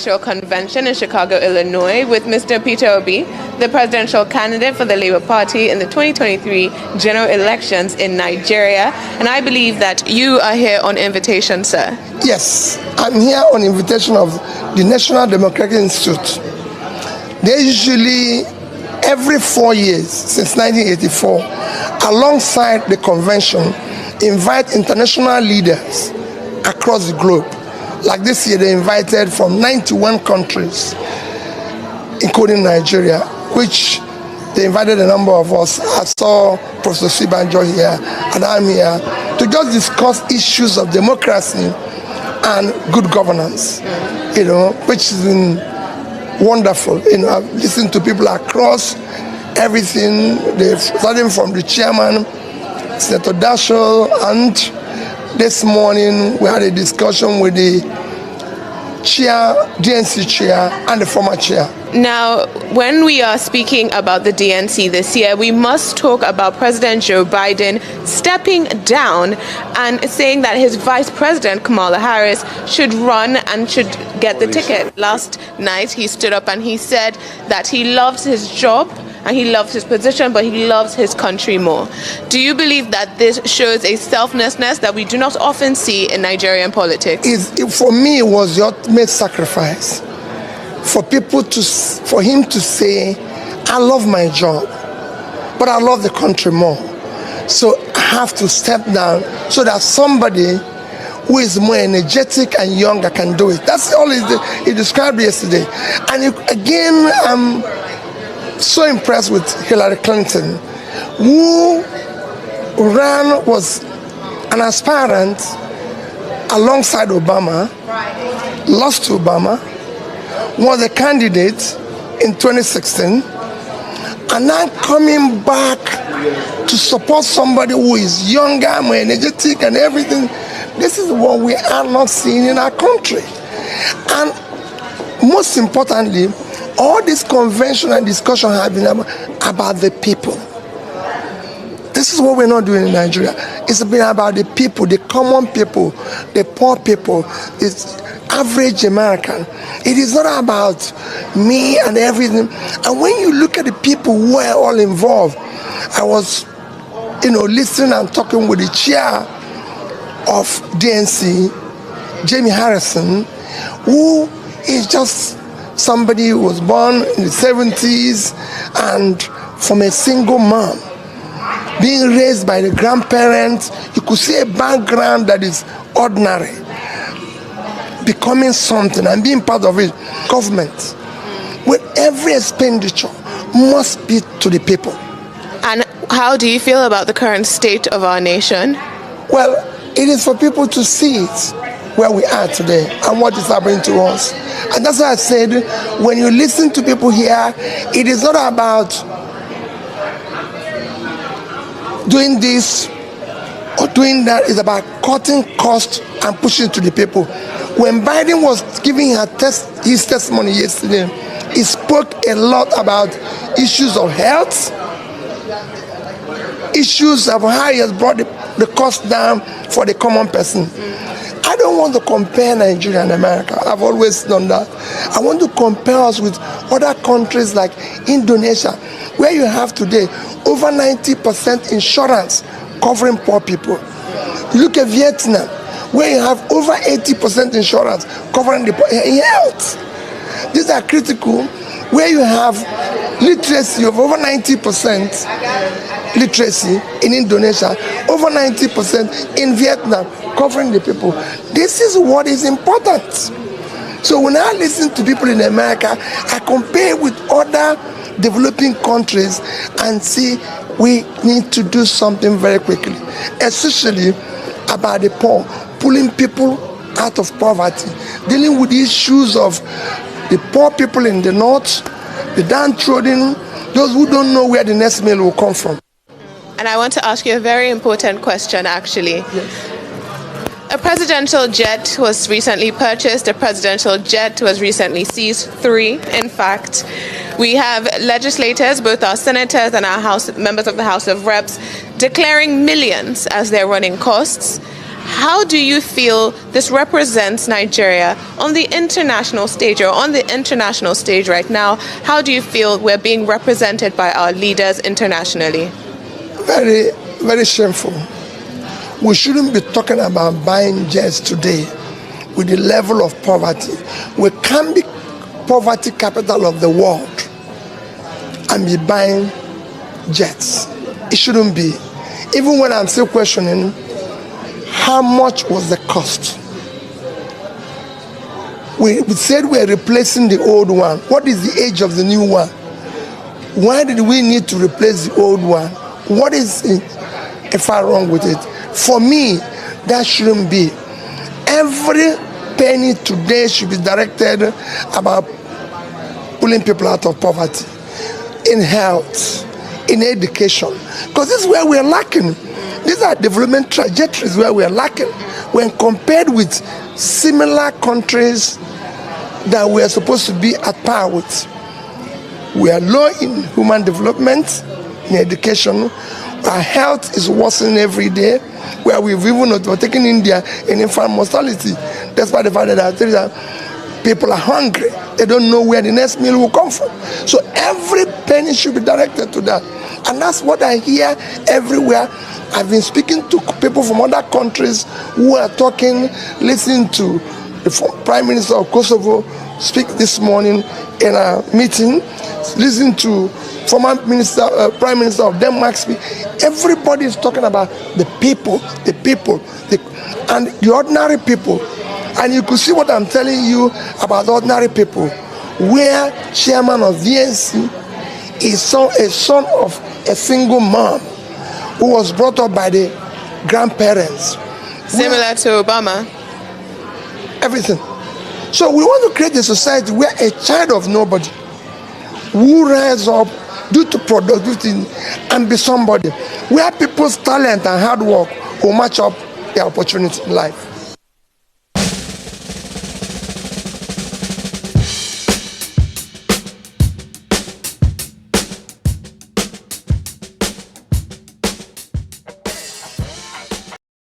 Electoral Convention in Chicago, Illinois, with Mr. Peter Obi, the presidential candidate for the Labour Party in the 2023 general elections in Nigeria. And I believe that you are here on invitation, sir. Yes, I'm here on invitation of the National Democratic Institute. They usually, every 4 years since 1984, alongside the convention, invite international leaders across the globe. Like this year, they invited from 91 countries, including Nigeria, which they invited a number of us. I saw Professor Osinbajo here, and I'm here to just discuss issues of democracy and good governance, which has been wonderful. I've listened to people across everything, starting from the chairman, Senator Dashel, and this morning we had a discussion with the chair, DNC chair, and the former chair. Now, when we are speaking about the DNC this year, we must talk about President Joe Biden stepping down and saying that his Vice President Kamala Harris should run and should get the ticket. Last night, he stood up and he said that he loves his job and he loves his position, but he loves his country more. Do you believe that this shows a selflessness that we do not often see in Nigerian politics? For me, it was the ultimate sacrifice. For him to say, I love my job, but I love the country more. So I have to step down so that somebody who is more energetic and younger can do it. That's all he described yesterday. And again, I'm so impressed with Hillary Clinton, who was an aspirant alongside Obama, lost to Obama, was a candidate in 2016, and now coming back to support somebody who is younger, more energetic and everything. This is what we are not seeing in our country. And most importantly, all this convention and discussion have been about the people. This is what we're not doing in Nigeria. It's been about the people, the common people, the poor people, the average American. It is not about me and everything. And when you look at the people who are all involved, I was, listening and talking with the chair of DNC, Yemi Harrison, who is just somebody who was born in the 70s and from a single mom, being raised by the grandparents. You could see a background that is ordinary, becoming something and being part of it. Government, with every expenditure, must be to the people. And how do you feel about the current state of our nation? Well, it is for people to see it, where we are today and what is happening to us. And that's why I said, when you listen to people here, it is not about doing this or doing that. It's about cutting costs and pushing to the people. When Biden was giving his testimony yesterday, he spoke a lot about issues of health, issues of how he has brought the cost down for the common person. I don't want to compare Nigeria and America. I've always done that. I want to compare us with other countries like Indonesia, where you have today over 90% insurance covering poor people. You look at Vietnam, where you have over 80% insurance covering the poor. Health. These are critical, where you have literacy of over 90% literacy in Indonesia, over 90% in Vietnam, covering the people. This is what is important. So when I listen to people in America, I compare with other developing countries and see we need to do something very quickly, especially about the poor, pulling people out of poverty, dealing with the issues of the poor people in the north, the downtrodden, those who don't know where the next meal will come from. And I want to ask you a very important question, actually. Yes. A presidential jet was recently purchased. A presidential jet was recently seized. 3, in fact. We have legislators, both our senators and our members of the House of Reps, declaring millions as their running costs. How do you feel this represents Nigeria on the international stage, or on the international stage right now? How do you feel we're being represented by our leaders internationally? Very, very shameful. We shouldn't be talking about buying jets today with the level of poverty. We can't be poverty capital of the world and be buying jets. It shouldn't be. Even when I'm still questioning, how much was the cost? We said we're replacing the old one. What is the age of the new one? Why did we need to replace the old one? What is far wrong with it? For me, that shouldn't be. Every penny today should be directed about pulling people out of poverty, in health, in education, because this is where we're lacking. These are development trajectories where we're lacking when compared with similar countries that we are supposed to be at par with. We are low in human development, in education. Our health is worsening every day, where we've even overtaken India in infant mortality, despite the fact that people are hungry. They don't know where the next meal will come from. So every penny should be directed to that. And that's what I hear everywhere. I've been speaking to people from other countries who are talking, listening to the Prime Minister of Kosovo speak this morning in a meeting, listening to former Prime Minister of Denmark speak. Everybody is talking about the people, and the ordinary people. And you could see what I'm telling you about ordinary people, where chairman of DNC is a son of a single mom who was brought up by the grandparents. Similar to Obama. Everything. So we want to create a society where a child of nobody will rise up due to productivity and be somebody, where people's talent and hard work will match up their opportunity in life.